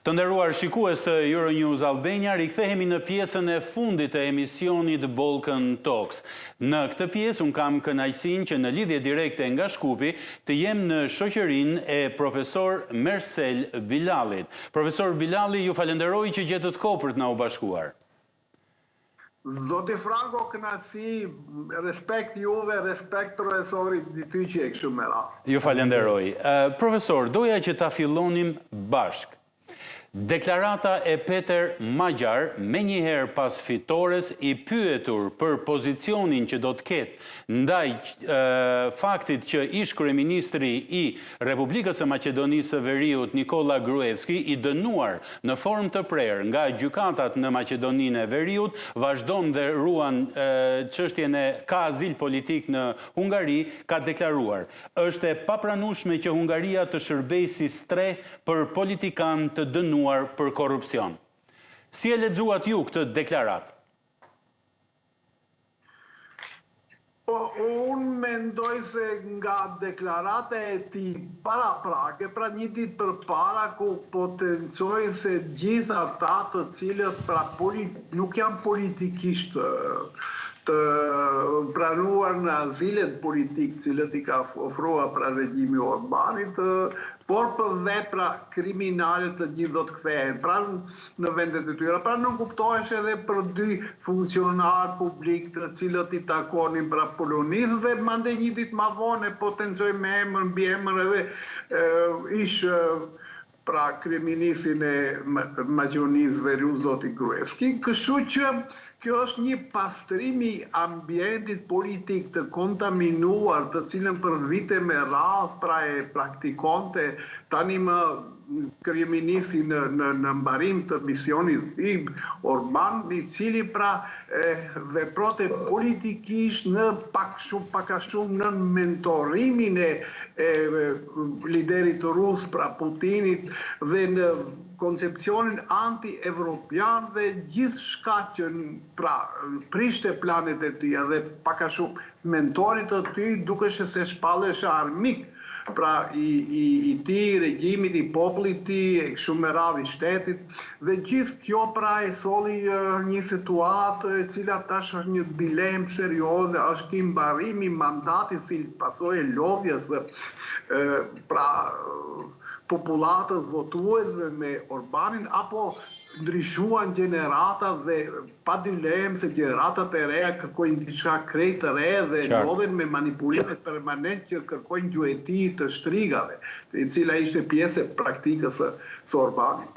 Të nderuar shikues të Euronews Albania, rikthehemi në pjesën e fundit të emisionit Balkan Talks. Në këtë pjesë unë kam kënaqësinë që në lidhje direkte nga Shkupi të jem në shoqërinë e profesor Mersel Bilalit. Profesor Bilali, ju falenderoj që gjetët kohë për të na u bashkuar. Zoti Franco, kënaqësi, respekt juve, respekt profesorit di ty që e kështu me radhë. Ju falenderoj. Profesor, doja që ta fillonim bashk. Deklarata e Peter Magjar, me njëherë pas fitores, i pyetur për pozicionin që do të ketë ndaj faktit që ish kryeministri i Republikës së Maqedonisë së Veriut, Nikola Gruevski, i dënuar në formë të prerë nga gjykatat në Maqedoninë e Veriut, vazhdon dhe ruan çështjen e ka azil politik në Hungari, ka deklaruar: është e papranueshme që Hungaria të shërbejë si streh për politikan të dënuar për korrupsion. Si e lexuat ju këtë deklaratë? Unë mendoj se nga deklarata e tij paraprake, pra një ditë përpara, ku potencojnë se gjithë ata të cilët nuk janë politikisht të pranuar në azilet politik cilët i ka ofruar pra regjimi Orbanit, por për vepra kriminale të gjithë do të kthehen pra në vendet e tyre. Pra nuk kuptohesh edhe për dy funksionar publik të cilët i takonin pra Polonisë dhe mandej një ditë më vonë potencoj me emër mbi emër edhe ish pra kryeministin e Maqedonisë Veriut zoti Gruevski, kështu që kjo është një pastrim i ambientit politik të kontaminuar, të cilën për vite me radhë pra e praktikonte tani më kryeministi në mbarim të misionit tim Orban, i cili pra veprote politikisht në pak a shumë në mentorimin e liderit rus pra Putinit dhe në koncepcionin anti-evropian dhe gjithë shka që pra prishte planet e tyja dhe pak a shumë mentorit të ty dukeshe se shpalleshe armik pra i ti, regjimit, i popullit ti, e kështu me radhë i shtetit, dhe gjithë kjo pra e solli një situatë e cila tash është një dilemë serioze, është ky mbarimi mandatit si pasojë lodhjes pra popullatës votuesve me Orbanin, apo ndryshuan gjenerata dhe pa dilem se generatat e reja kërkojnë diçka krejt të re dhe lodhen me manipulimet permanent që kërkojnë gjueti të shtrigave, e cila ishte pjesë e praktikës së Orbanit.